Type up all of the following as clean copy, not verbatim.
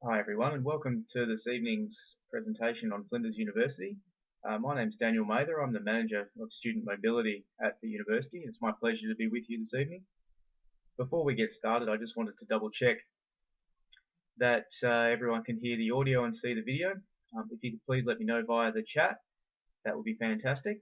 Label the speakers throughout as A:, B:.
A: Hi everyone, and welcome to this evening's presentation on Flinders University. My name's Daniel Mather. I'm the Manager of Student Mobility at the University. It's my pleasure to be with you this evening. Before we get started, I just wanted to double check that everyone can hear the audio and see the video. If you could please let me know via the chat, that would be fantastic.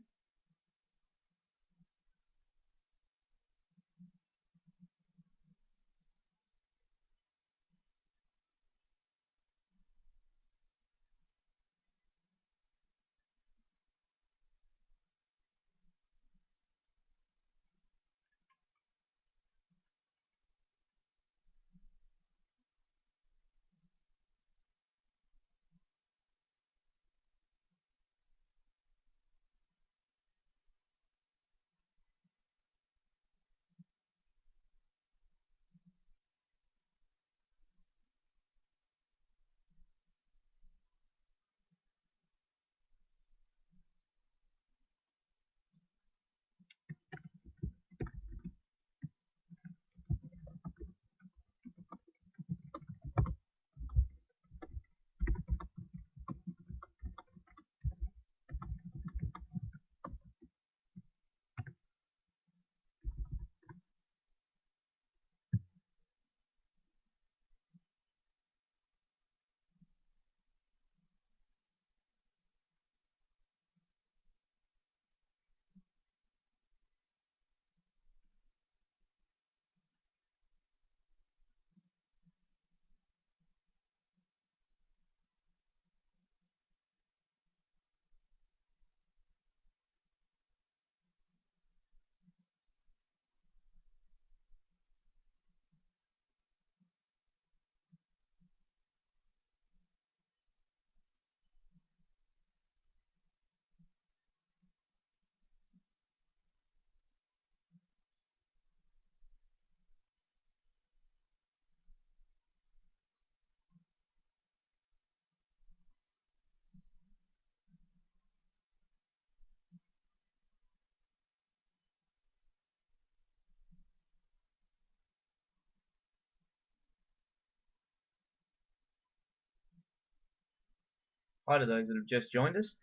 A: Hi to those that have just joined us.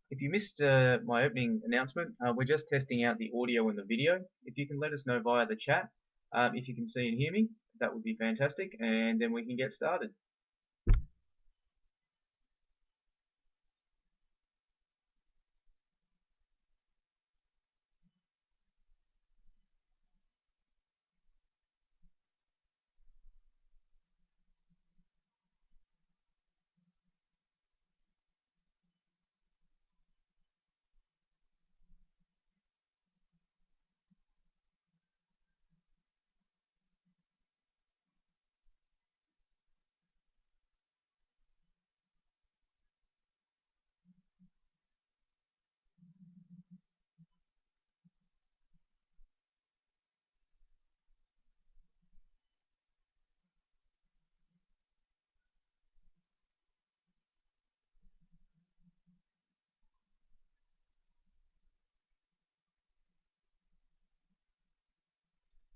A: If you missed my opening announcement, we're just testing out the audio and the video. If you can let us know via the chat, if you can see and hear me, that would be fantastic, and then we can get started.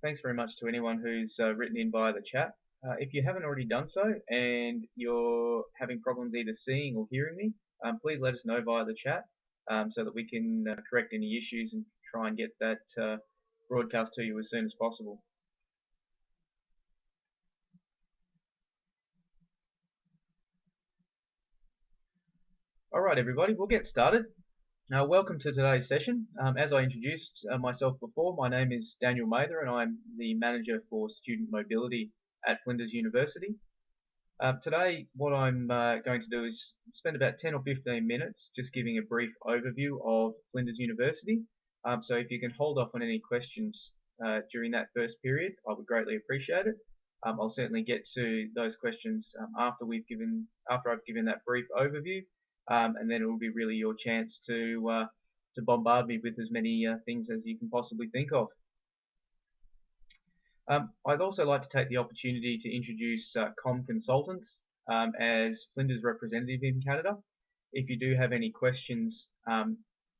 A: Thanks very much to anyone who's written in via the chat. If you haven't already done so and you're having problems either seeing or hearing me, please let us know via the chat so that we can correct any issues and try and get that broadcast to you as soon as possible. All right, everybody, we'll get started. Welcome to today's session. As I introduced myself before, my name is Daniel Mather and I'm the Manager for Student Mobility at Flinders University. Today, what I'm going to do is spend about 10 or 15 minutes just giving a brief overview of Flinders University. So if you can hold off on any questions during that first period, I would greatly appreciate it. I'll certainly get to those questions after I've given that brief overview, and then it will be really your chance to bombard me with as many things as you can possibly think of. I'd also like to take the opportunity to introduce Com Consultants as Flinders representative in Canada. If you do have any questions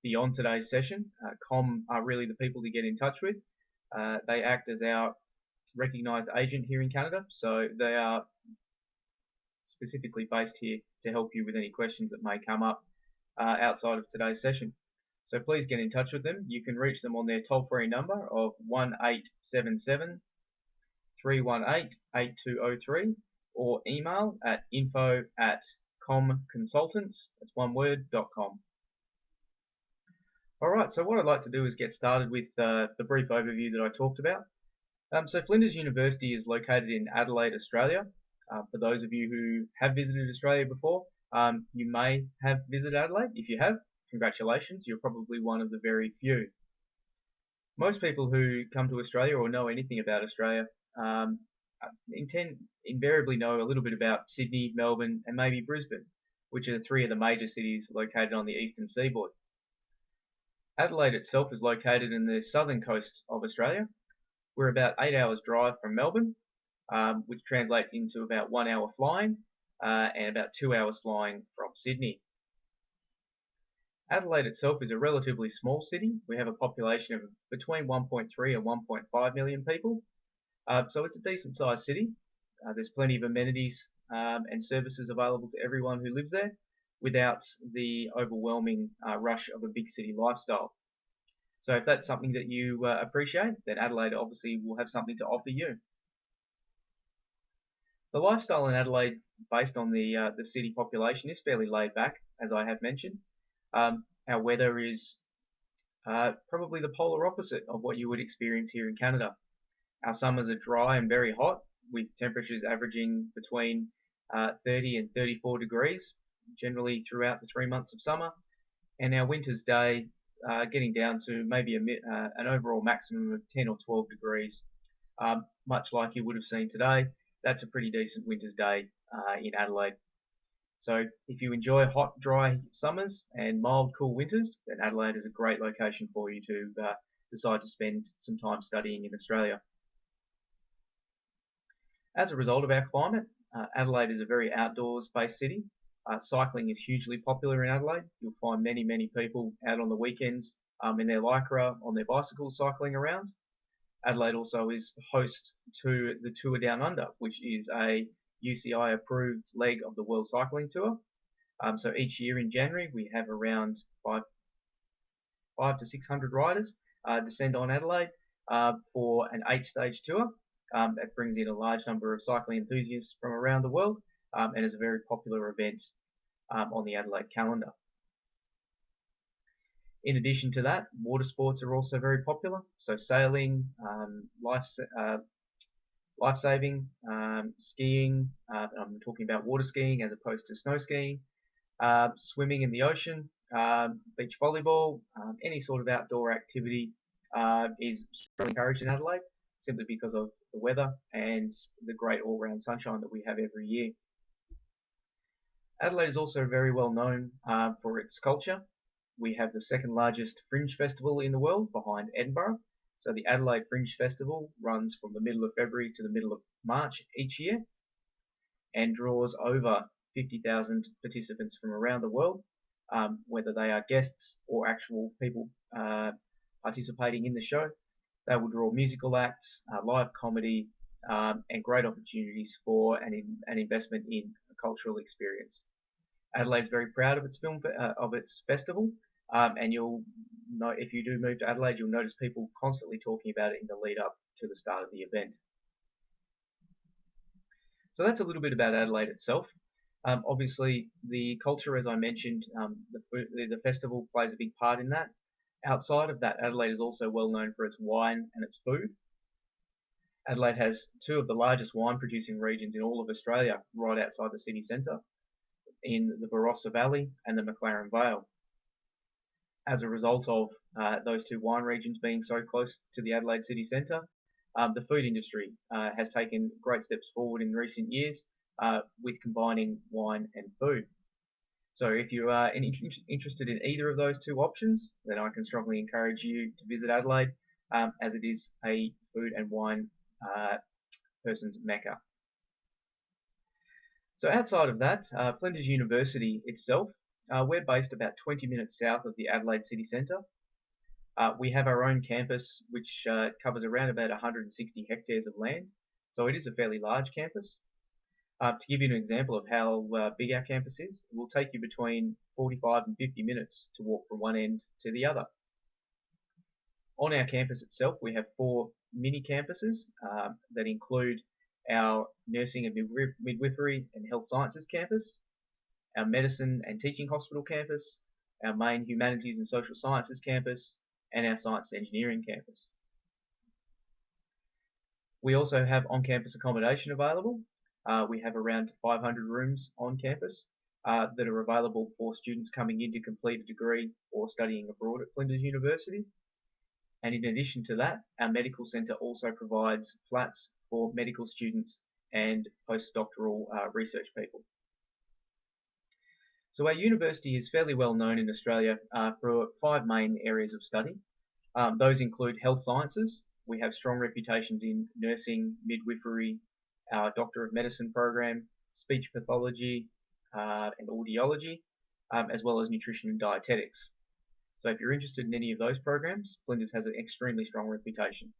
A: beyond today's session, Com are really the people to get in touch with. They act as our recognised agent here in Canada, so they are specifically based here to help you with any questions that may come up outside of today's session. So please get in touch with them. You can reach them on their toll-free number of 1877 318 8203 or email at info@comconsultants, that's one word, .com. Alright, so what I'd like to do is get started with the brief overview that I talked about. So Flinders University is located in Adelaide, Australia. For those of you who have visited Australia before, you may have visited Adelaide. If you have, congratulations, you're probably one of the very few. Most people who come to Australia or know anything about Australia invariably know a little bit about Sydney, Melbourne and maybe Brisbane, which are three of the major cities located on the eastern seaboard. Adelaide itself is located in the southern coast of Australia. We're about 8 hours drive from Melbourne, which translates into about 1 hour flying and about 2 hours flying from Sydney. Adelaide itself is a relatively small city. We have a population of between 1.3 and 1.5 million people. So it's a decent sized city. There's plenty of amenities and services available to everyone who lives there without the overwhelming rush of a big city lifestyle. So if that's something that you appreciate, then Adelaide obviously will have something to offer you. The lifestyle in Adelaide, based on the city population, is fairly laid back, as I have mentioned. Our weather is probably the polar opposite of what you would experience here in Canada. Our summers are dry and very hot, with temperatures averaging between 30 and 34 degrees, generally throughout the 3 months of summer, and our winter's day getting down to maybe an overall maximum of 10 or 12 degrees, much like you would have seen today. That's a pretty decent winter's day in Adelaide. So if you enjoy hot, dry summers and mild, cool winters, then Adelaide is a great location for you to decide to spend some time studying in Australia. As a result of our climate, Adelaide is a very outdoors-based city. Cycling is hugely popular in Adelaide. You'll find many people out on the weekends in their lycra on their bicycles cycling around. Adelaide also is host to the Tour Down Under, which is a UCI approved leg of the World Cycling Tour. So each year in January we have around 500 to 600 riders descend on Adelaide for an 8-stage tour. That brings in a large number of cycling enthusiasts from around the world and is a very popular event on the Adelaide calendar. In addition to that, water sports are also very popular. So sailing, life-saving, skiing, I'm talking about water skiing as opposed to snow skiing, swimming in the ocean, beach volleyball, any sort of outdoor activity is strongly encouraged in Adelaide, simply because of the weather and the great all-round sunshine that we have every year. Adelaide is also very well known for its culture. We have the second largest fringe festival in the world behind Edinburgh. So the Adelaide Fringe Festival runs from the middle of February to the middle of March each year and draws over 50,000 participants from around the world, whether they are guests or actual people participating in the show. They will draw musical acts, live comedy, and great opportunities for an investment in a cultural experience. Adelaide's very proud of its festival, and you'll know, if you do move to Adelaide, you'll notice people constantly talking about it in the lead up to the start of the event. So that's a little bit about Adelaide itself. Obviously, the culture, as I mentioned, the festival plays a big part in that. Outside of that, Adelaide is also well known for its wine and its food. Adelaide has two of the largest wine producing regions in all of Australia right outside the city centre, in the Barossa Valley and the McLaren Vale. As a result of those two wine regions being so close to the Adelaide city centre, the food industry has taken great steps forward in recent years with combining wine and food. So if you are interested in either of those two options, then I can strongly encourage you to visit Adelaide, as it is a food and wine person's mecca. So outside of that, Flinders University itself, we're based about 20 minutes south of the Adelaide city centre. We have our own campus, which covers around about 160 hectares of land, so it is a fairly large campus. To give you an example of how big our campus is, it will take you between 45 and 50 minutes to walk from one end to the other. On our campus itself, we have 4 mini campuses that include our nursing and midwifery and health sciences campus, our medicine and teaching hospital campus, our main humanities and social sciences campus, and our science and engineering campus. We also have on-campus accommodation available. We have around 500 rooms on campus that are available for students coming in to complete a degree or studying abroad at Flinders University. And in addition to that, our medical centre also provides flats for medical students and postdoctoral research people. So our university is fairly well known in Australia for 5 main areas of study. Those include health sciences. We have strong reputations in nursing, midwifery, our Doctor of Medicine program, speech pathology and audiology, as well as nutrition and dietetics. So if you're interested in any of those programs, Flinders has an extremely strong reputation.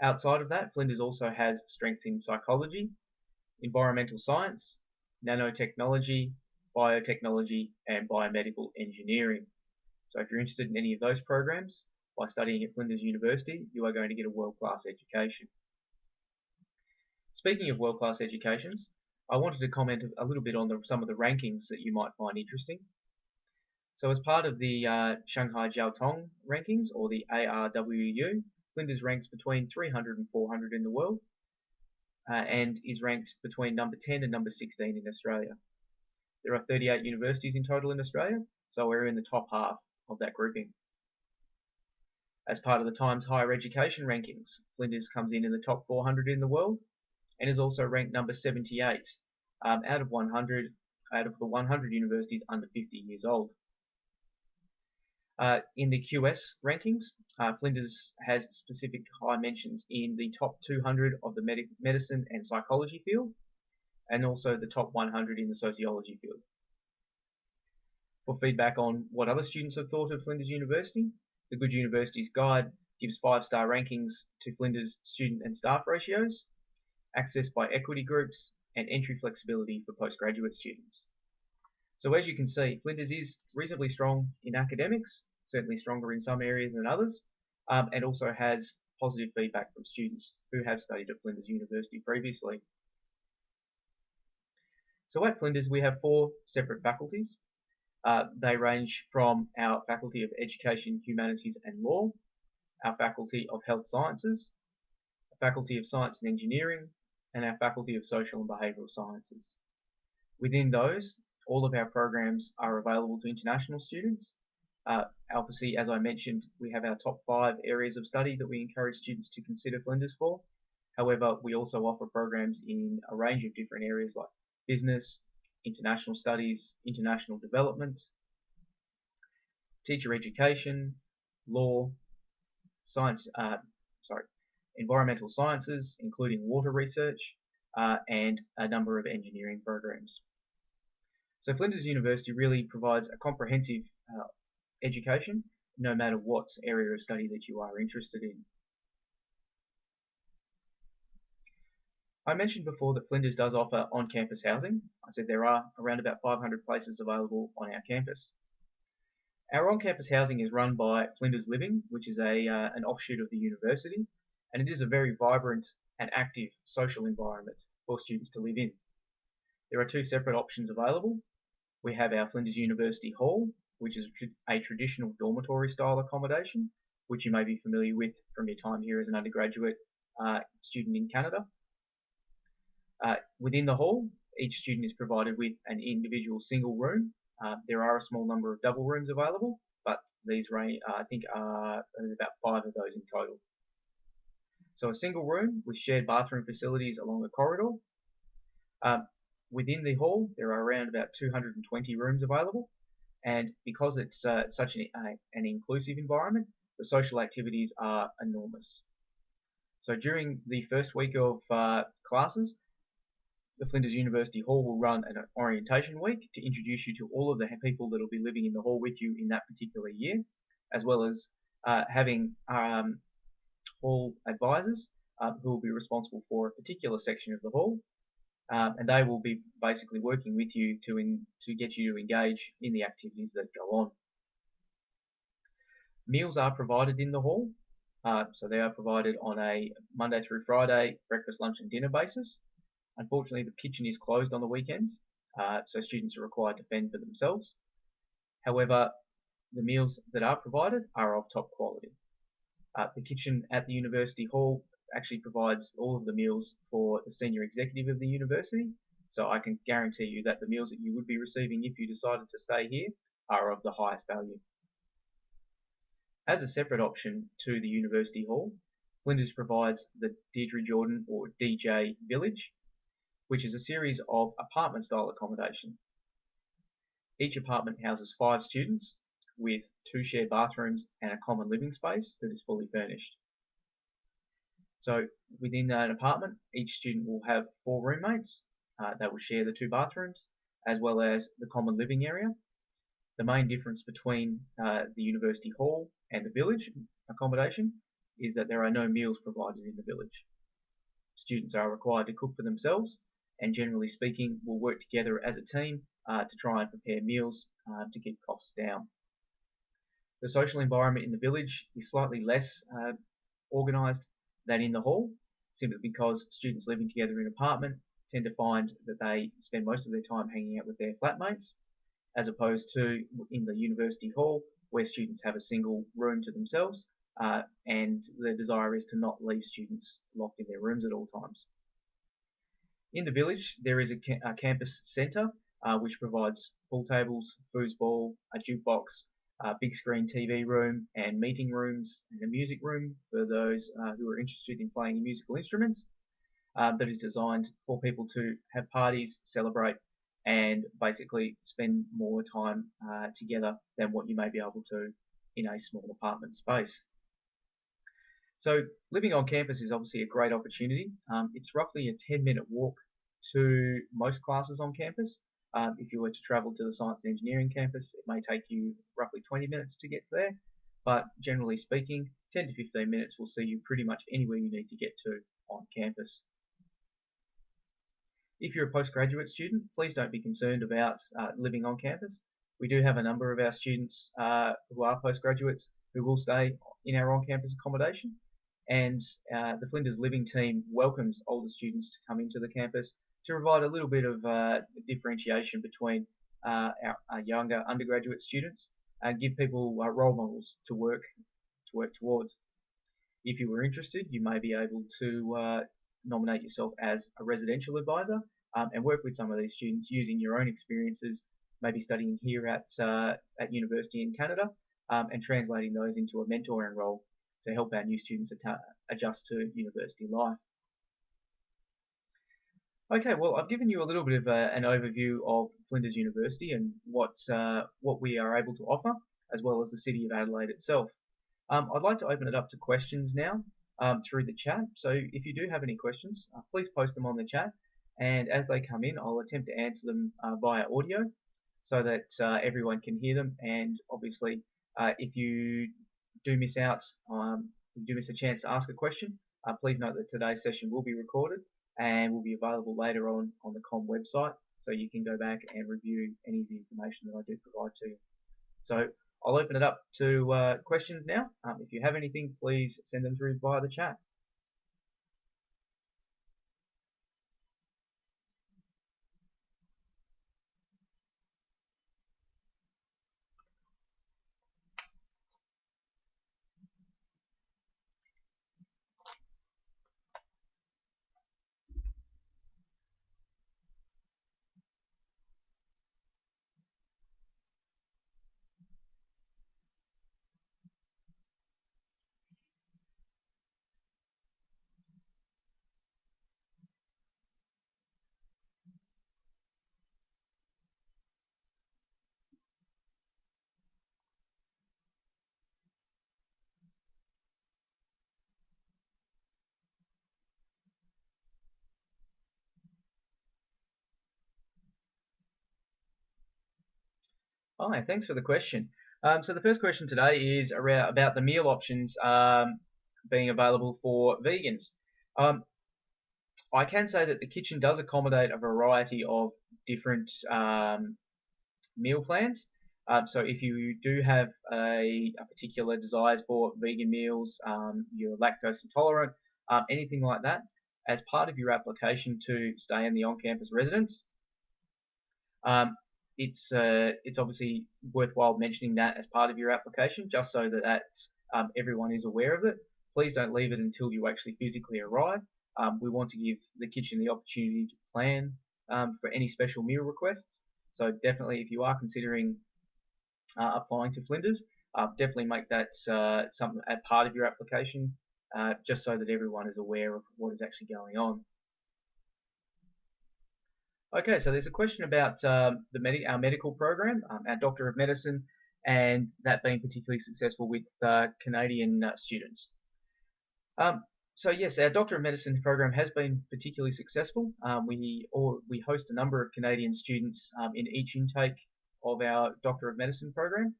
A: Outside of that, Flinders also has strengths in psychology, environmental science, nanotechnology, biotechnology, and biomedical engineering. So if you're interested in any of those programs, by studying at Flinders University, you are going to get a world-class education. Speaking of world-class educations, I wanted to comment a little bit on some of the rankings that you might find interesting. So as part of the Shanghai Jiao Tong rankings, or the ARWU, Flinders ranks between 300 and 400 in the world, and is ranked between number 10 and number 16 in Australia. There are 38 universities in total in Australia, so we're in the top half of that grouping. As part of the Times Higher Education rankings, Flinders comes in the top 400 in the world, and is also ranked number 78 out of the 100 universities under 50 years old. In the QS rankings, Flinders has specific high mentions in the top 200 of the medicine and psychology field, and also the top 100 in the sociology field. For feedback on what other students have thought of Flinders University, the Good Universities Guide gives 5-star rankings to Flinders student and staff ratios, access by equity groups, and entry flexibility for postgraduate students. So as you can see, Flinders is reasonably strong in academics, certainly stronger in some areas than others, and also has positive feedback from students who have studied at Flinders University previously. So at Flinders we have 4 separate faculties. They range from our Faculty of Education, Humanities and Law, our Faculty of Health Sciences, our Faculty of Science and Engineering, and our Faculty of Social and Behavioural Sciences. Within those, all of our programs are available to international students. Obviously, as I mentioned, we have our top 5 areas of study that we encourage students to consider Flinders for. However, we also offer programs in a range of different areas like business, international studies, international development, teacher education, law, environmental sciences, including water research, and a number of engineering programs. So Flinders University really provides a comprehensive education, no matter what area of study that you are interested in. I mentioned before that Flinders does offer on-campus housing. I said there are around about 500 places available on our campus. Our on-campus housing is run by Flinders Living, which is an offshoot of the university, and it is a very vibrant and active social environment for students to live in. There are 2 separate options available. We have our Flinders University Hall, which is a traditional dormitory style accommodation, which you may be familiar with from your time here as an undergraduate student in Canada. Within the hall, each student is provided with an individual single room. There are a small number of double rooms available, but these I think are about 5 of those in total. So a single room with shared bathroom facilities along the corridor. Within the hall, there are around about 220 rooms available, and because it's such an inclusive environment, the social activities are enormous. So during the first week of classes, the Flinders University Hall will run an orientation week to introduce you to all of the people that will be living in the hall with you in that particular year, as well as having hall advisors who will be responsible for a particular section of the hall. and they will be basically working with you to get you to engage in the activities that go on. Meals are provided in the hall, so they are provided on a Monday through Friday breakfast, lunch and dinner basis. Unfortunately, the kitchen is closed on the weekends, so students are required to fend for themselves. However, the meals that are provided are of top quality. The kitchen at the University Hall actually provides all of the meals for the senior executive of the university, so I can guarantee you that the meals that you would be receiving if you decided to stay here are of the highest value. As a separate option to the University Hall, Flinders provides the Deirdre Jordan or DJ Village, which is a series of apartment-style accommodation. Each apartment houses 5 students with 2 shared bathrooms and a common living space that is fully furnished. So within an apartment, each student will have 4 roommates. They will share the 2 bathrooms as well as the common living area. The main difference between the University Hall and the village accommodation is that there are no meals provided in the village. Students are required to cook for themselves and generally speaking will work together as a team to try and prepare meals to keep costs down. The social environment in the village is slightly less organised than in the hall, simply because students living together in an apartment tend to find that they spend most of their time hanging out with their flatmates, as opposed to in the University Hall, where students have a single room to themselves, and the desire is to not leave students locked in their rooms at all times. In the village, there is a campus centre which provides pool tables, foosball, a jukebox, a big screen TV room, and meeting rooms, and a music room for those who are interested in playing musical instruments. That is designed for people to have parties, celebrate, and basically spend more time together than what you may be able to in a small apartment space. So living on campus is obviously a great opportunity. It's roughly a 10-minute walk to most classes on campus. If you were to travel to the science and engineering campus, it may take you roughly 20 minutes to get there. But generally speaking, 10 to 15 minutes will see you pretty much anywhere you need to get to on campus. If you're a postgraduate student, please don't be concerned about living on campus. We do have a number of our students who are postgraduates who will stay in our on-campus accommodation. And the Flinders Living team welcomes older students to come into the campus to provide a little bit of differentiation between our younger undergraduate students and give people role models to work towards. If you were interested, you may be able to nominate yourself as a residential advisor and work with some of these students using your own experiences, maybe studying here at university in Canada, and translating those into a mentoring role to help our new students adjust to university life. Okay, well, I've given you a little bit of an overview of Flinders University and what we are able to offer, as well as the City of Adelaide itself. I'd like to open it up to questions now through the chat. So if you do have any questions, please post them on the chat. And as they come in, I'll attempt to answer them via audio so that everyone can hear them. And obviously, if you do miss out, do miss a chance to ask a question, please note that today's session will be recorded and will be available later on the COM website, so you can go back and review any of the information that I do provide to you. So I'll open it up to questions now. If you have anything, please send them through via the chat. Hi, thanks for the question. So the first question today is about the meal options being available for vegans. I can say that the kitchen does accommodate a variety of different meal plans. So if you do have a particular desires for vegan meals, you're lactose intolerant, anything like that, as part of your application to stay in the on-campus residence, um, it's obviously worthwhile mentioning that as part of your application, just so that everyone is aware of it. Please don't leave it until you actually physically arrive. We want to give the kitchen the opportunity to plan for any special meal requests. So definitely, if you are considering applying to Flinders, definitely make that something a part of your application, just so that everyone is aware of what is actually going on. Okay, so there's a question about our medical program, our Doctor of Medicine, and that being particularly successful with Canadian students. So yes, our Doctor of Medicine program has been particularly successful. We host a number of Canadian students in each intake of our Doctor of Medicine program.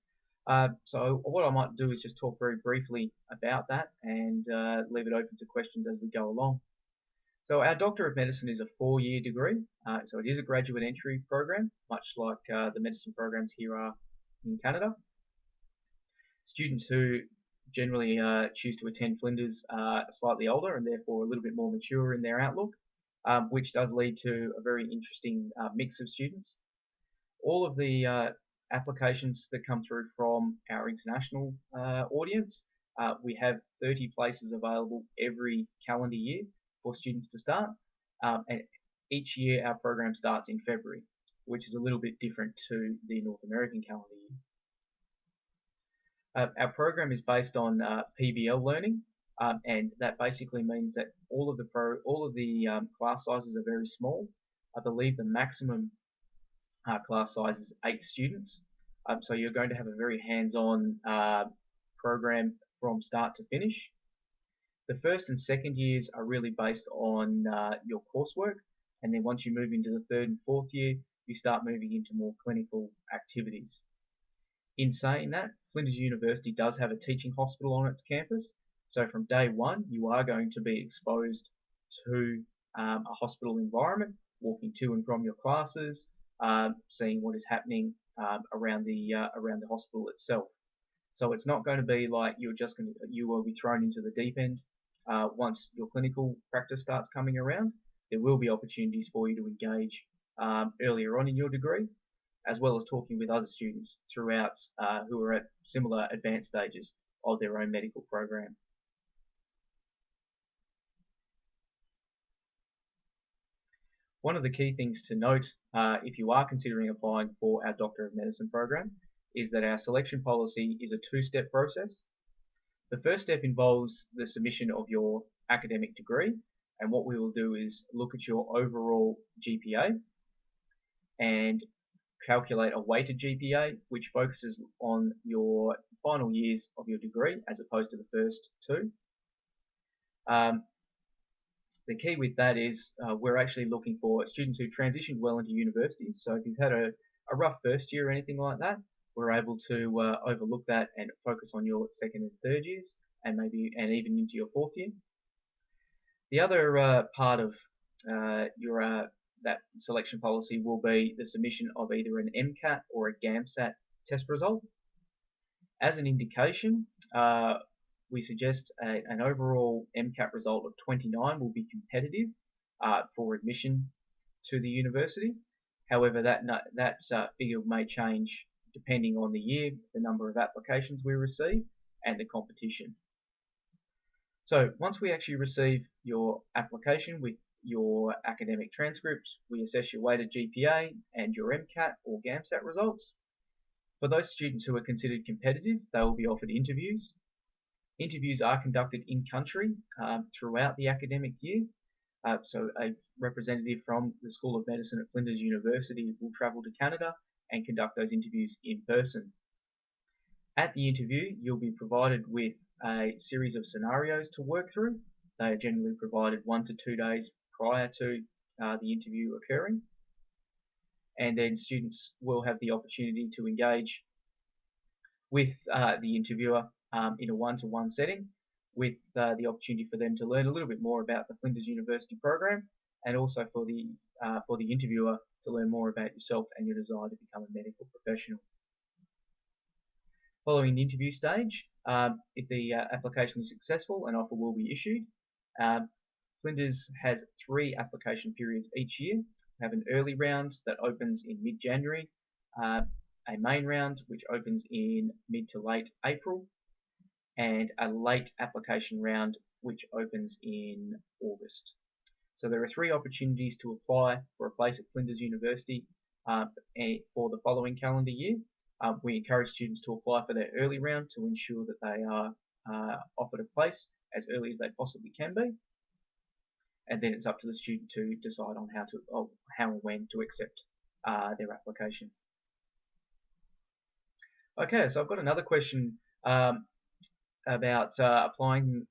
A: So what I might do is just talk very briefly about that and leave it open to questions as we go along. So our Doctor of Medicine is a 4-year degree, so it is a graduate entry program, much like the medicine programs here are in Canada. Students who generally choose to attend Flinders are slightly older and therefore a little bit more mature in their outlook, which does lead to a very interesting mix of students. All of the applications that come through from our international audience, we have 30 places available every calendar year for students to start, and each year our program starts in February, which is a little bit different to the North American calendar year. Our program is based on PBL learning, and that basically means that all of the class sizes are very small. I believe the maximum class size is 8 students, so you're going to have a very hands-on program from start to finish. The first and second years are really based on your coursework, and then once you move into the third and fourth year, you start moving into more clinical activities. In saying that, Flinders University does have a teaching hospital on its campus, so from day one you are going to be exposed to a hospital environment, walking to and from your classes, seeing what is happening around the hospital itself. So it's not going to be like you will be thrown into the deep end once your clinical practice starts coming around. There will be opportunities for you to engage earlier on in your degree, as well as talking with other students throughout who are at similar advanced stages of their own medical program. One of the key things to note if you are considering applying for our Doctor of Medicine program is that our selection policy is a 2-step process. The first step involves the submission of your academic degree, and what we will do is look at your overall GPA and calculate a weighted GPA, which focuses on your final years of your degree as opposed to the first 2. The key with that is we're actually looking for students who transitioned well into university. So if you've had a rough first year or anything like that, we're able to overlook that and focus on your second and third years, and even into your fourth year. The other part of your that selection policy will be the submission of either an MCAT or a GAMSAT test result. As an indication, we suggest an overall MCAT result of 29 will be competitive for admission to the university. However, that figure may change depending on the year, the number of applications we receive, and the competition. So once we actually receive your application with your academic transcript, we assess your weighted GPA and your MCAT or GAMSAT results. For those students who are considered competitive, they will be offered interviews. Interviews are conducted in country throughout the academic year. So a representative from the School of Medicine at Flinders University will travel to Canada and conduct those interviews in person. At the interview, you'll be provided with a series of scenarios to work through. They are generally provided 1 to 2 days prior to the interview occurring. And then students will have the opportunity to engage with the interviewer in a one-to-one setting, with the opportunity for them to learn a little bit more about the Flinders University program, and also for the interviewer to learn more about yourself and your desire to become a medical professional. Following the interview stage, if the application is successful, an offer will be issued. Flinders has 3 application periods each year. We have an early round that opens in mid-January, a main round which opens in mid to late April, and a late application round which opens in August. So there are 3 opportunities to apply for a place at Flinders University for the following calendar year. We encourage students to apply for their early round to ensure that they are offered a place as early as they possibly can be, and then it's up to the student to decide on how and when to accept their application. Okay, so I've got another question about applying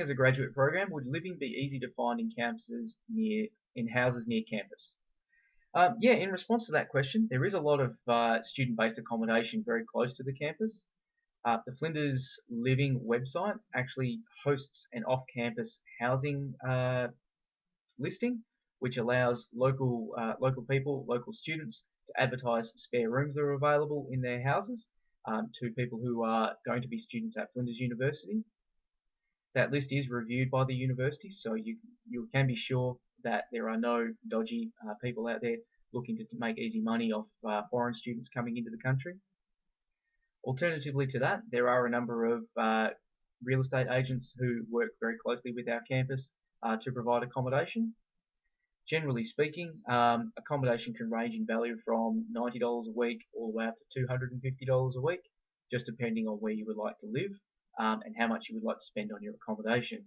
A: as a graduate program. Would living be easy to find in houses near campus? Yeah, in response to that question, there is a lot of student-based accommodation very close to the campus. The Flinders Living website actually hosts an off-campus housing listing, which allows local students to advertise spare rooms that are available in their houses to people who are going to be students at Flinders University. That list is reviewed by the university, so you can be sure that there are no dodgy people out there looking to make easy money off foreign students coming into the country. Alternatively to that, there are a number of real estate agents who work very closely with our campus to provide accommodation. Generally speaking, accommodation can range in value from $90 a week all the way up to $250 a week, just depending on where you would like to live and how much you would like to spend on your accommodation.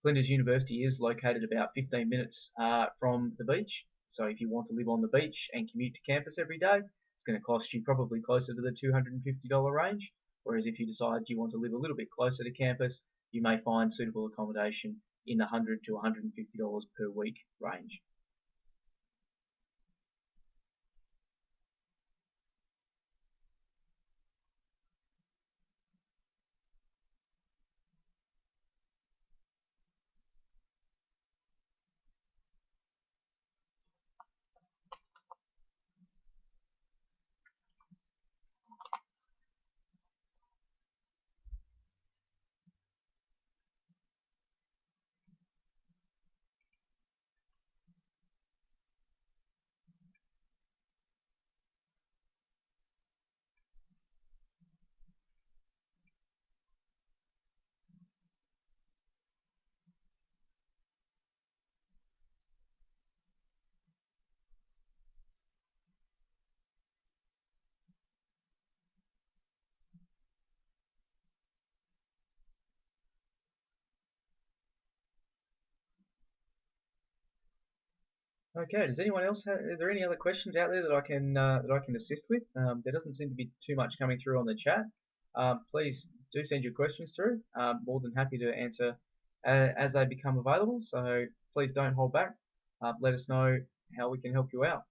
A: Flinders University is located about 15 minutes from the beach, so if you want to live on the beach and commute to campus every day, it's going to cost you probably closer to the $250 range, whereas if you decide you want to live a little bit closer to campus, you may find suitable accommodation in the $100 to $150 per week range. Okay, does anyone else are there any other questions out there that I can assist with? There doesn't seem to be too much coming through on the chat. Please do send your questions through. More than happy to answer as they become available. So please don't hold back. Let us know how we can help you out.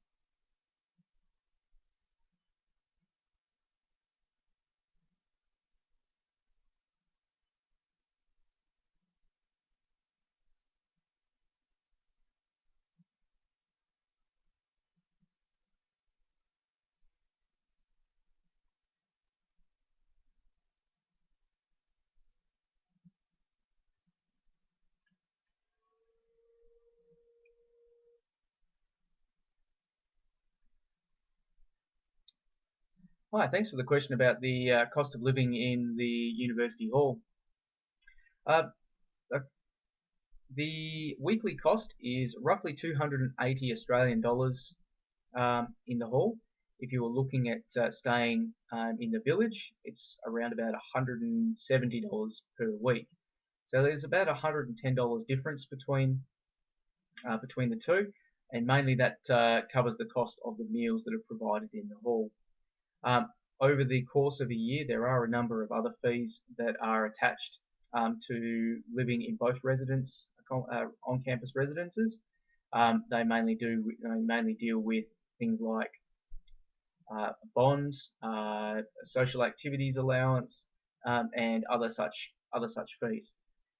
A: Hi, thanks for the question about the cost of living in the university hall. Uh, the weekly cost is roughly 280 Australian dollars in the hall. If you were looking at staying in the village, it's around about $170 per week. So there's about $110 difference between the two, and mainly that covers the cost of the meals that are provided in the hall. Over the course of a year, there are a number of other fees that are attached to living in both on-campus residences. They mainly deal with things like bonds, social activities allowance, and other such fees.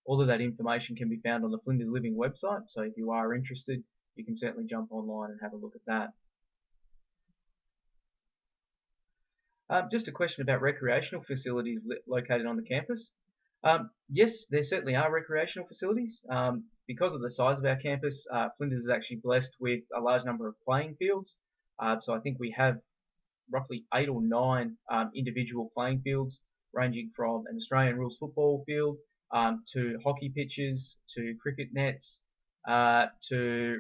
A: All of that information can be found on the Flinders Living website, so if you are interested, you can certainly jump online and have a look at that. Just a question about recreational facilities located on the campus. Yes, there certainly are recreational facilities. Because of the size of our campus, Flinders is actually blessed with a large number of playing fields. So I think we have roughly 8 or 9 individual playing fields, ranging from an Australian rules football field to hockey pitches, to cricket nets, to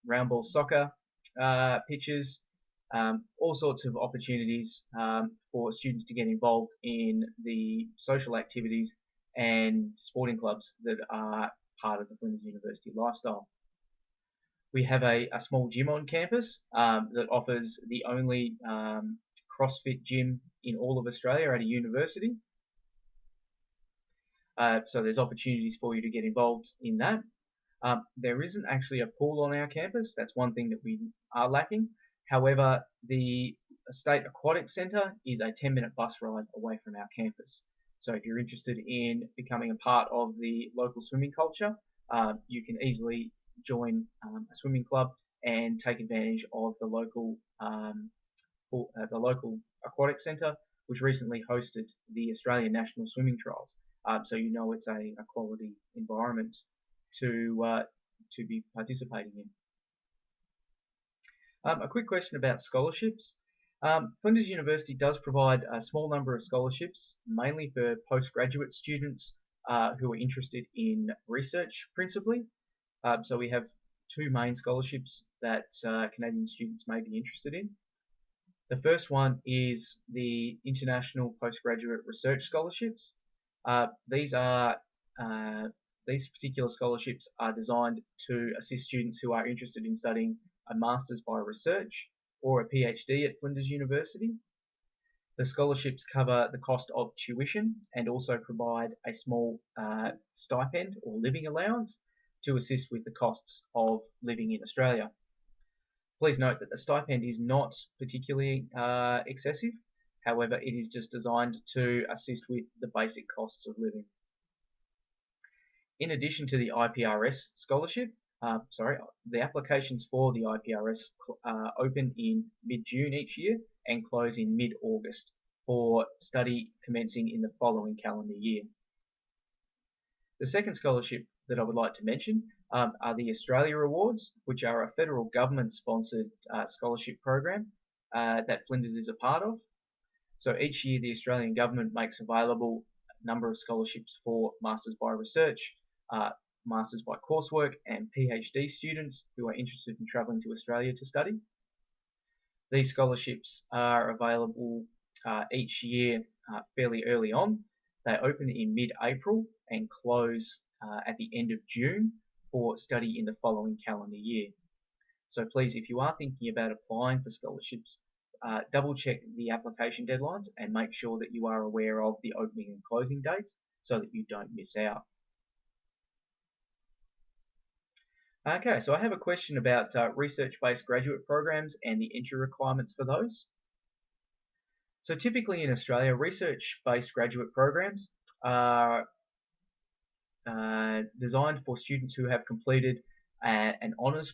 A: round ball soccer pitches, all sorts of opportunities for students to get involved in the social activities and sporting clubs that are part of the Flinders University lifestyle. We have a small gym on campus that offers the only CrossFit gym in all of Australia at a university. So there's opportunities for you to get involved in that. There isn't actually a pool on our campus. That's one thing that we are lacking. However, the State Aquatic Centre is a 10-minute bus ride away from our campus. So if you're interested in becoming a part of the local swimming culture, you can easily join a swimming club and take advantage of the local aquatic centre, which recently hosted the Australian National Swimming Trials. So you know it's a quality environment to be participating in. A quick question about scholarships. Flinders University does provide a small number of scholarships, mainly for postgraduate students who are interested in research principally. So we have 2 main scholarships that Canadian students may be interested in. The first one is the International Postgraduate Research Scholarships. These particular scholarships are designed to assist students who are interested in studying a Master's by Research or a PhD at Flinders University. The scholarships cover the cost of tuition and also provide a small stipend or living allowance to assist with the costs of living in Australia. Please note that the stipend is not particularly excessive. However, it is just designed to assist with the basic costs of living. In addition to the IPRS scholarship, the applications for the IPRS open in mid-June each year and close in mid-August for study commencing in the following calendar year. The second scholarship that I would like to mention are the Australia Awards, which are a federal government-sponsored scholarship program that Flinders is a part of. So each year the Australian government makes available a number of scholarships for Masters by Research, Masters by Coursework and PhD students who are interested in travelling to Australia to study. These scholarships are available each year fairly early on. They open in mid-April and close at the end of June for study in the following calendar year. So please, if you are thinking about applying for scholarships, double check the application deadlines and make sure that you are aware of the opening and closing dates so that you don't miss out. Okay, so I have a question about research-based graduate programs and the entry requirements for those. So typically in Australia, research-based graduate programs are designed for students who have completed an honours,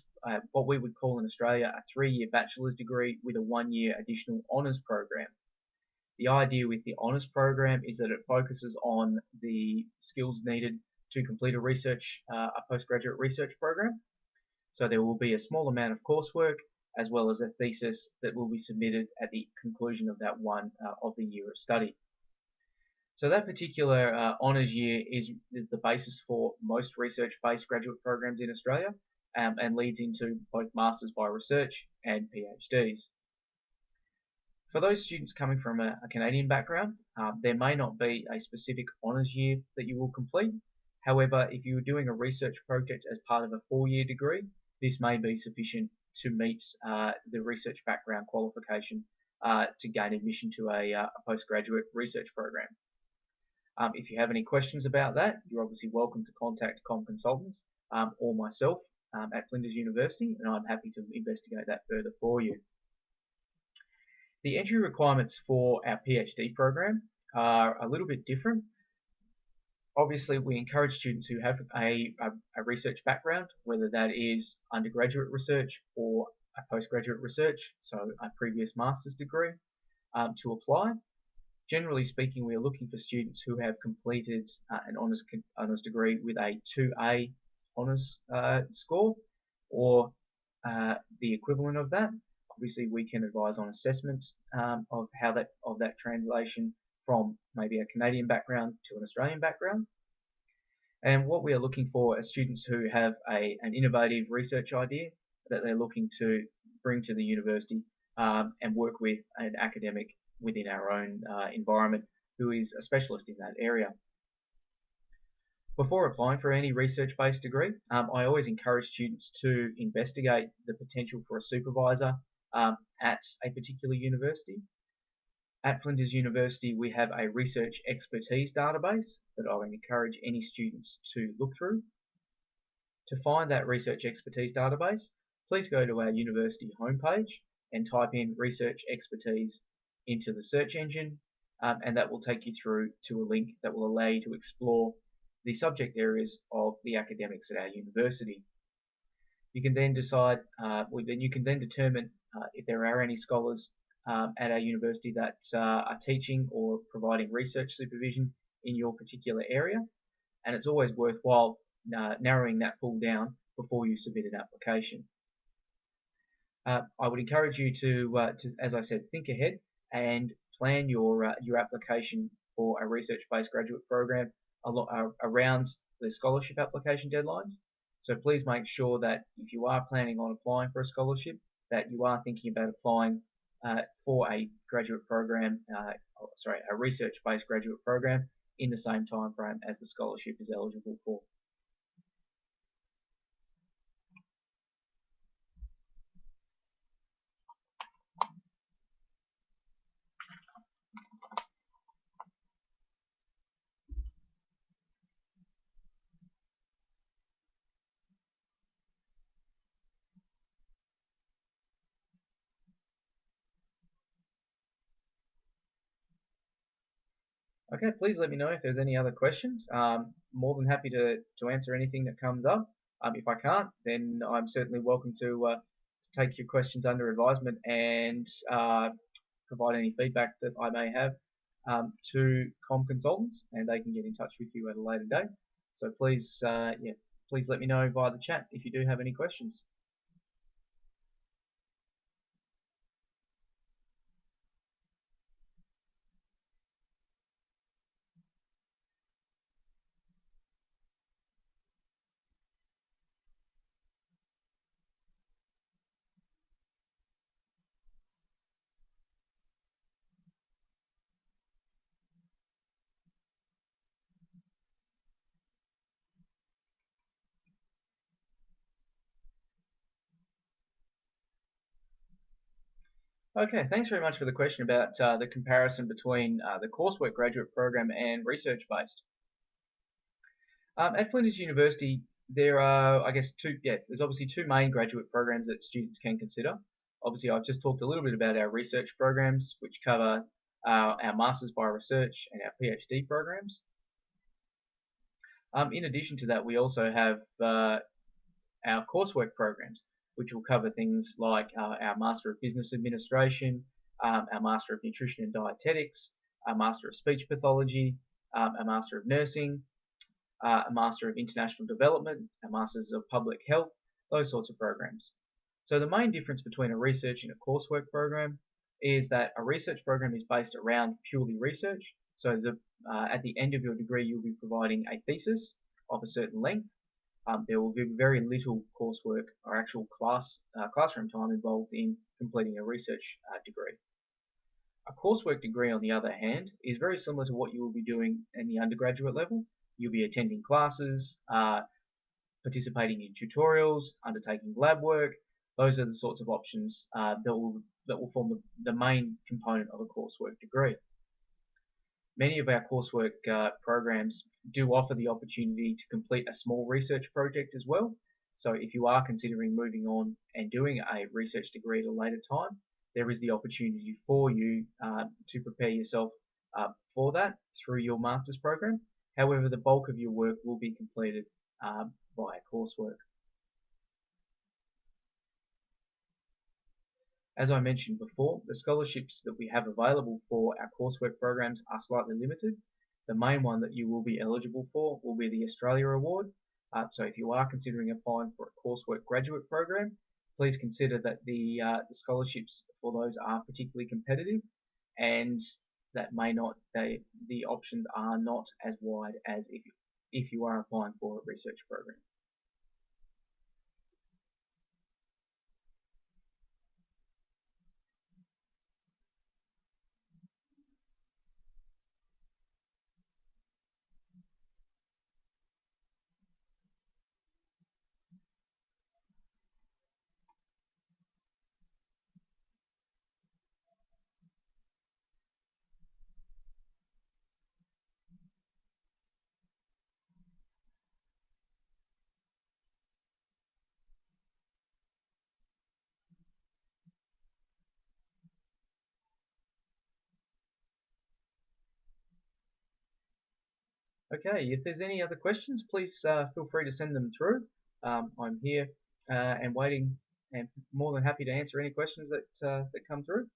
A: what we would call in Australia a 3-year bachelor's degree with a 1-year additional honours program. The idea with the honours program is that it focuses on the skills needed to complete a postgraduate research program. So there will be a small amount of coursework as well as a thesis that will be submitted at the conclusion of that of the year of study. So that particular honours year is the basis for most research-based graduate programs in Australia and leads into both Masters by Research and PhDs. For those students coming from a Canadian background, there may not be a specific honours year that you will complete. However, if you are doing a research project as part of a 4-year degree, this may be sufficient to meet the research background qualification to gain admission to a postgraduate research program. If you have any questions about that, you're obviously welcome to contact Com Consultants or myself at Flinders University, and I'm happy to investigate that further for you. The entry requirements for our PhD program are a little bit different. Obviously, we encourage students who have a research background, whether that is undergraduate research or a postgraduate research, so a previous master's degree, to apply. Generally speaking, we are looking for students who have completed an honours degree with a 2A honours score or the equivalent of that. Obviously, we can advise on assessments of that translation from maybe a Canadian background to an Australian background. And what we are looking for are students who have an innovative research idea that they're looking to bring to the university and work with an academic within our own environment who is a specialist in that area. Before applying for any research-based degree, I always encourage students to investigate the potential for a supervisor at a particular university. At Flinders University, we have a research expertise database that I would encourage any students to look through. To find that research expertise database, please go to our university homepage and type in research expertise into the search engine, and that will take you through to a link that will allow you to explore the subject areas of the academics at our university. You can then decide, you can then determine if there are any scholars at our university that are teaching or providing research supervision in your particular area, and it's always worthwhile narrowing that pool down before you submit an application. I would encourage you to, as I said, think ahead and plan your application for a research-based graduate program around the scholarship application deadlines. So please make sure that if you are planning on applying for a scholarship, that you are thinking about applying for a graduate program, a research-based graduate program in the same time frame as the scholarship is eligible for. Okay, please let me know if there's any other questions. More than happy to answer anything that comes up. If I can't, then I'm certainly welcome to take your questions under advisement and provide any feedback that I may have to com consultants, and they can get in touch with you at a later date. So please, please let me know via the chat if you do have any questions. Okay, thanks very much for the question about the comparison between the coursework graduate program and research-based. At Flinders University, there are, I guess, there's obviously two main graduate programs that students can consider. Obviously, I've just talked a little bit about our research programs, which cover our Masters by Research and our PhD programs. In addition to that, we also have our coursework programs, which will cover things like our Master of Business Administration, our Master of Nutrition and Dietetics, our Master of Speech Pathology, our Master of Nursing, a Master of International Development, a Masters of Public Health, those sorts of programs. So the main difference between a research and a coursework program is that a research program is based around purely research. So at the end of your degree, you'll be providing a thesis of a certain length. There will be very little coursework or actual classroom time involved in completing a research degree. A coursework degree, on the other hand, is very similar to what you will be doing in the undergraduate level. You'll be attending classes, participating in tutorials, undertaking lab work. Those are the sorts of options that will form the main component of a coursework degree. Many of our coursework programs do offer the opportunity to complete a small research project as well. So if you are considering moving on and doing a research degree at a later time, there is the opportunity for you to prepare yourself for that through your master's program. However, the bulk of your work will be completed via coursework. As I mentioned before, the scholarships that we have available for our coursework programs are slightly limited. The main one that you will be eligible for will be the Australia Award. So if you are considering applying for a coursework graduate program, please consider that the scholarships for those are particularly competitive, and that may not the options are not as wide as if you are applying for a research program. Okay, if there's any other questions, please feel free to send them through. I'm here and waiting, and more than happy to answer any questions that come through.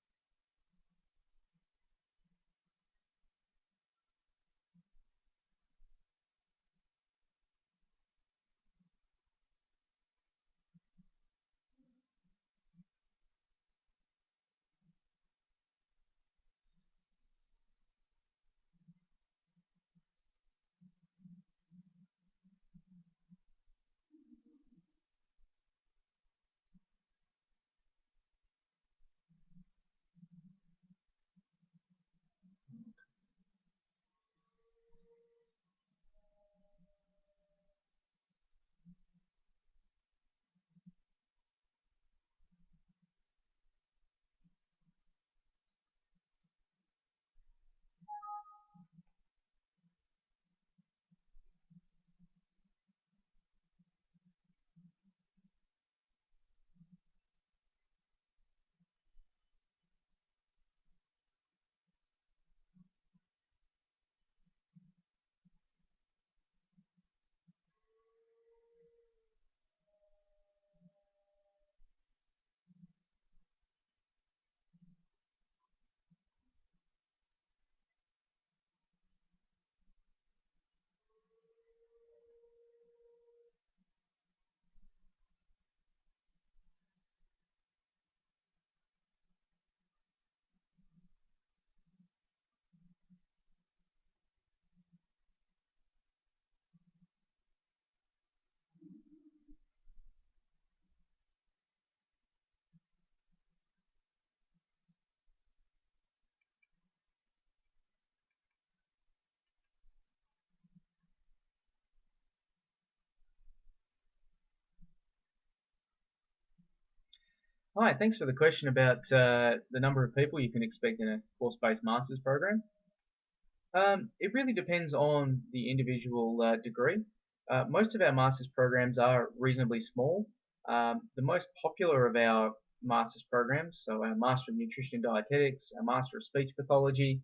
A: Hi, thanks for the question about the number of people you can expect in a course-based master's program. It really depends on the individual degree. Most of our master's programs are reasonably small. The most popular of our master's programs, so our Master of Nutrition and Dietetics, our Master of Speech Pathology,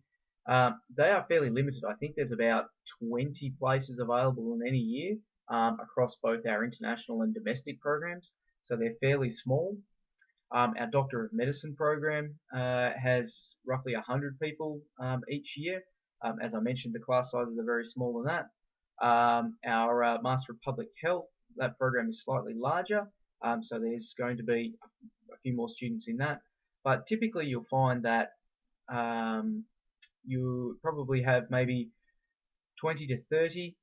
A: they are fairly limited. I think there's about 20 places available in any year across both our international and domestic programs, so they're fairly small. Our Doctor of Medicine program has roughly 100 people each year. As I mentioned, the class sizes are very small in that. Our Master of Public Health, that program is slightly larger, so there's going to be a few more students in that. But typically you'll find that you probably have maybe 20 to 30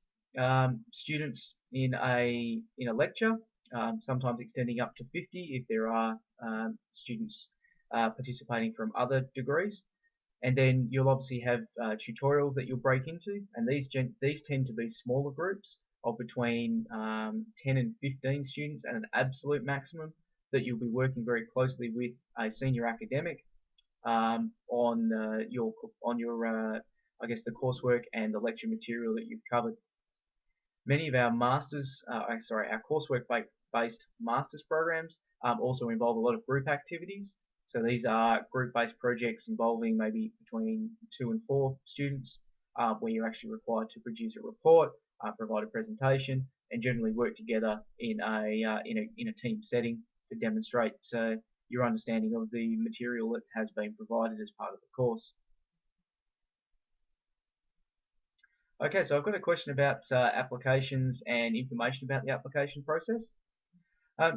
A: students in a lecture, sometimes extending up to 50 if there are students participating from other degrees. And then you'll obviously have tutorials that you'll break into, and these tend to be smaller groups of between 10 and 15 students at an absolute maximum, that you'll be working very closely with a senior academic on your I guess the coursework and the lecture material that you've covered. Many of our our coursework-based master's programs also involve a lot of group activities. So these are group-based projects involving maybe between 2 and 4 students. where you're actually required to produce a report, provide a presentation, and generally work together in a team setting to demonstrate your understanding of the material that has been provided as part of the course. Okay, so I've got a question about applications and information about the application process.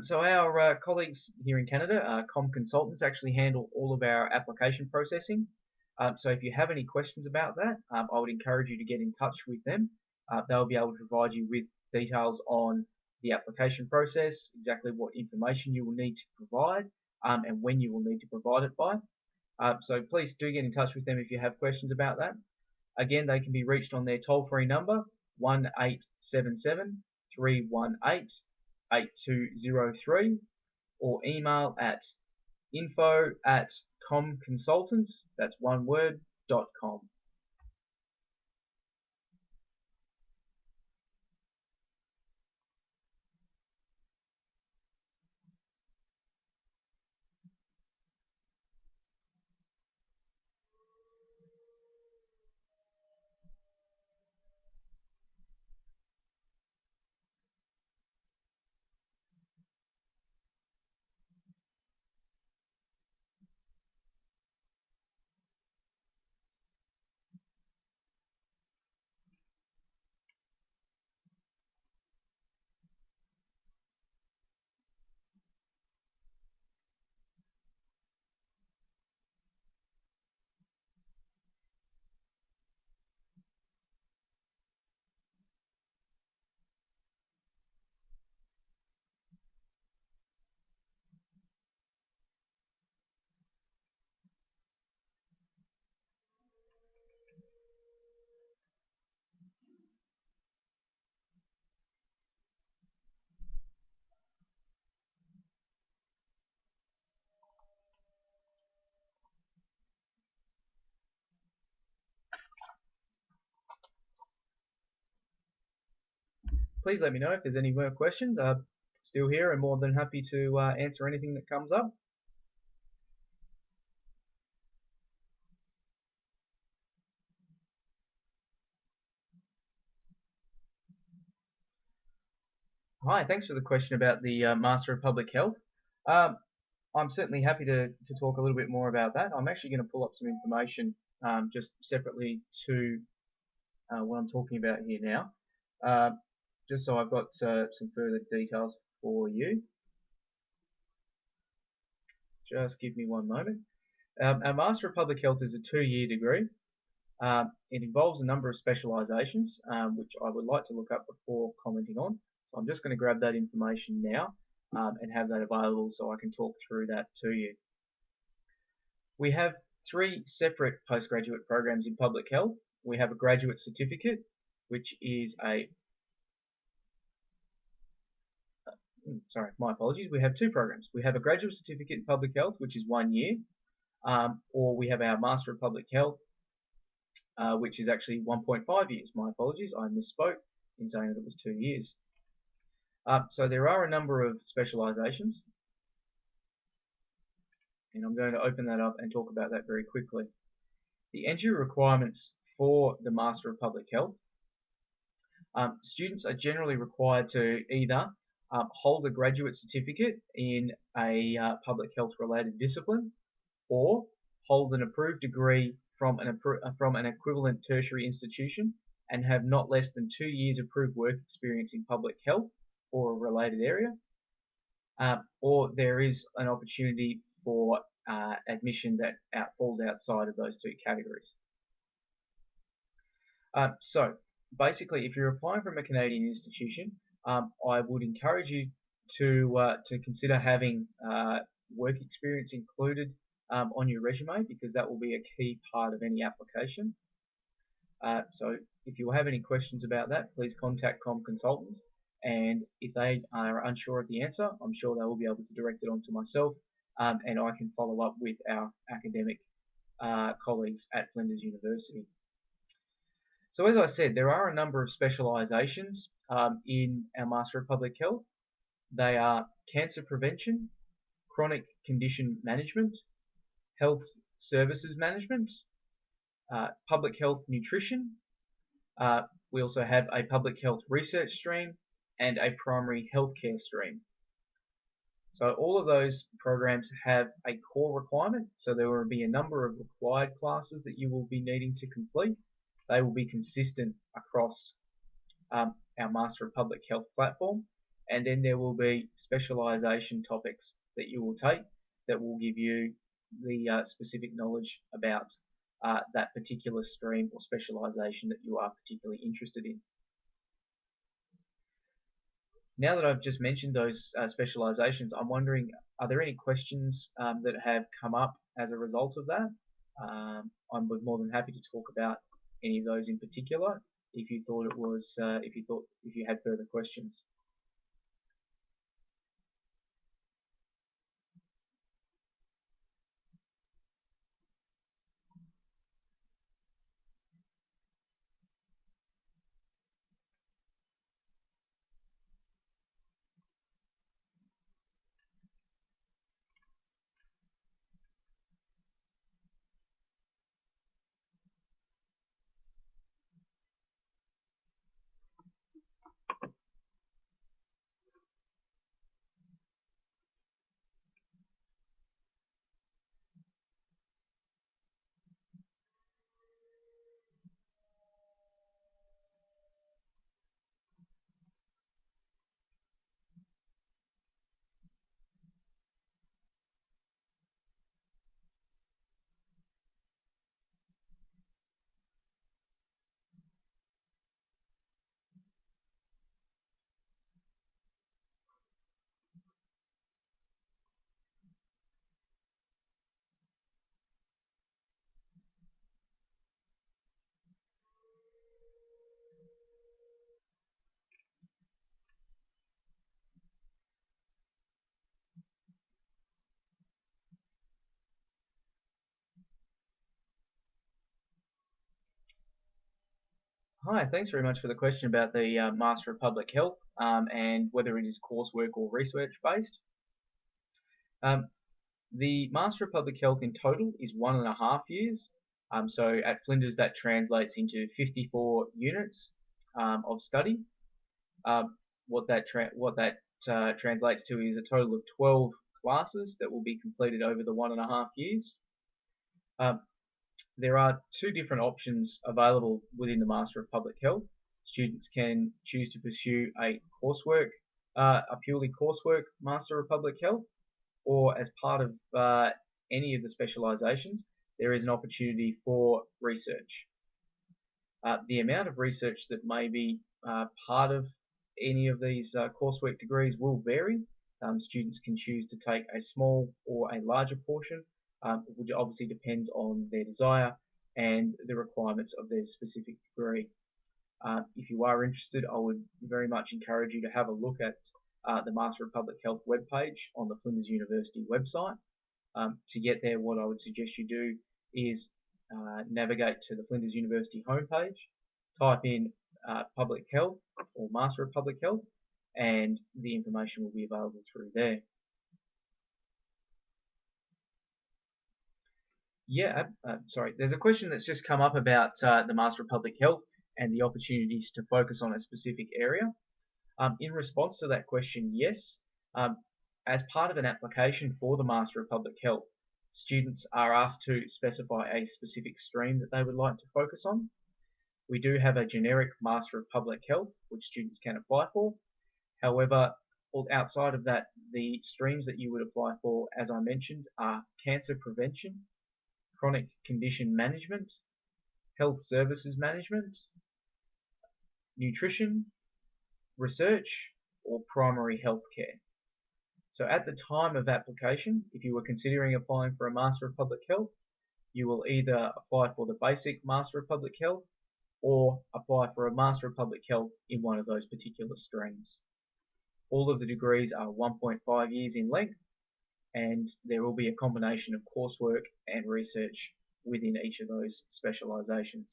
A: So our colleagues here in Canada, Com Consultants, actually handle all of our application processing. So if you have any questions about that, I would encourage you to get in touch with them. They'll be able to provide you with details on the application process, exactly what information you will need to provide, and when you will need to provide it by. So please do get in touch with them if you have questions about that. Again, they can be reached on their toll-free number, 1877 318 8203, or email at info@comconsultants, that's one word, .com. Please let me know if there's any more questions. Still here and more than happy to answer anything that comes up. Hi, thanks for the question about the Master of Public Health. I'm certainly happy to talk a little bit more about that. I'm actually going to pull up some information just separately to what I'm talking about here now, just so I've got some further details for you. Just give me one moment. Our Master of Public Health is a 2-year degree. It involves a number of specialisations, which I would like to look up before commenting on. So I'm just going to grab that information now and have that available so I can talk through that to you. We have 3 separate postgraduate programs in public health. We have a graduate certificate, which is sorry, my apologies. We have 2 programs. We have a graduate certificate in public health, which is 1 year, or we have our Master of Public Health, which is actually 1.5 years. My apologies, I misspoke in saying that it was 2 years. So there are a number of specialisations, and I'm going to open that up and talk about that very quickly. The entry requirements for the Master of Public Health. Students are generally required to either hold a graduate certificate in a public health related discipline, or hold an approved degree from an equivalent tertiary institution and have not less than 2 years approved work experience in public health or a related area, or there is an opportunity for admission that falls outside of those 2 categories. So basically, if you're applying from a Canadian institution, I would encourage you to consider having work experience included on your resume, because that will be a key part of any application. So if you have any questions about that, please contact Com Consultants, and if they are unsure of the answer, I'm sure they will be able to direct it on to myself, and I can follow up with our academic colleagues at Flinders University. So as I said, there are a number of specialisations in our Master of Public Health. They are cancer prevention, chronic condition management, health services management, public health nutrition, We also have a public health research stream and a primary healthcare stream. So all of those programs have a core requirement. So there will be a number of required classes that you will be needing to complete. They will be consistent across our Master of Public Health platform. And then there will be specialisation topics that you will take that will give you the specific knowledge about that particular stream or specialisation that you are particularly interested in. Now that I've just mentioned those specializations, I'm wondering, are there any questions that have come up as a result of that? I'm more than happy to talk about any of those in particular if you thought it was, if you had further questions. Hi, thanks very much for the question about the Master of Public Health and whether it is coursework or research based. The Master of Public Health in total is 1.5 years. So at Flinders that translates into 54 units of study. What that translates to is a total of 12 classes that will be completed over the 1.5 years. There are two different options available within the Master of Public Health. Students can choose to pursue a purely coursework Master of Public Health, or as part of any of the specializations, there is an opportunity for research. The amount of research that may be part of any of these coursework degrees will vary. Students can choose to take a small or a larger portion, which obviously depends on their desire and the requirements of their specific degree. If you are interested, I would very much encourage you to have a look at the Master of Public Health webpage on the Flinders University website. To get there, what I would suggest you do is navigate to the Flinders University homepage, type in Public Health or Master of Public Health, and the information will be available through there. Yeah, sorry. There's a question that's just come up about the Master of Public Health and the opportunities to focus on a specific area. In response to that question, yes. As part of an application for the Master of Public Health, students are asked to specify a specific stream that they would like to focus on. We do have a generic Master of Public Health, which students can apply for. However, outside of that, the streams that you would apply for, as I mentioned, are cancer prevention, chronic condition management, health services management, nutrition, research, or primary healthcare. So at the time of application, if you were considering applying for a Master of Public Health, you will either apply for the basic Master of Public Health or apply for a Master of Public Health in one of those particular streams. All of the degrees are 1.5 years in length, and there will be a combination of coursework and research within each of those specializations.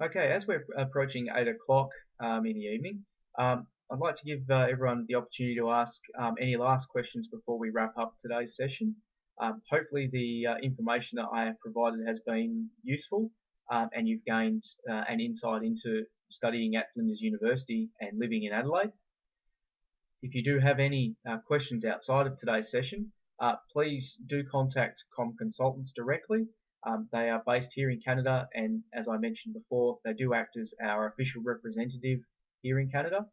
A: Okay, as we're approaching 8 o'clock in the evening, I'd like to give everyone the opportunity to ask any last questions before we wrap up today's session. Hopefully the information that I have provided has been useful and you've gained an insight into studying at Flinders University and living in Adelaide. If you do have any questions outside of today's session, please do contact Com Consultants directly. They are based here in Canada, and as I mentioned before, they do act as our official representative here in Canada.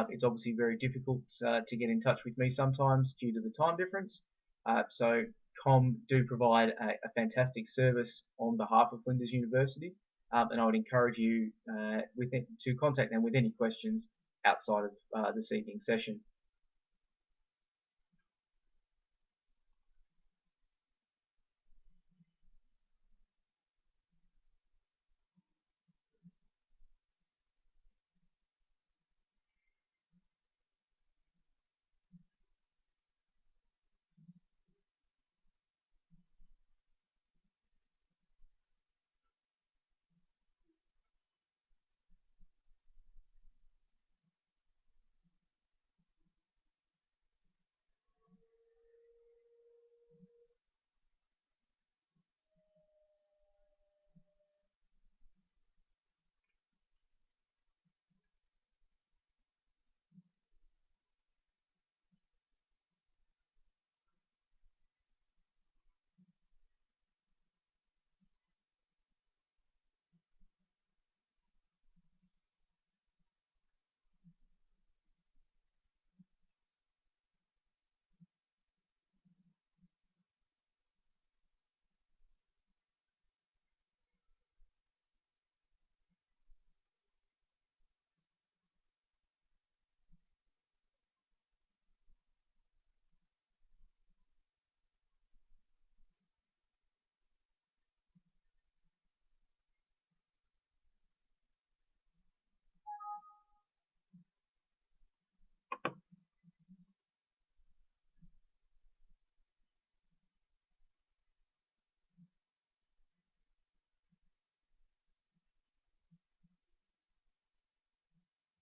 A: It's obviously very difficult to get in touch with me sometimes due to the time difference. So Com do provide a fantastic service on behalf of Flinders University, and I would encourage you to contact them with any questions outside of this evening's session.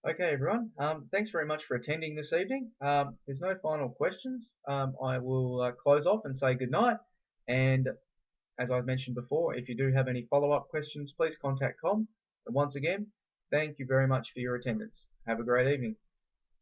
A: Okay, everyone. Thanks very much for attending this evening. There's no final questions. I will close off and say good night. And as I've mentioned before, if you do have any follow-up questions, please contact Com. And once again, thank you very much for your attendance. Have a great evening.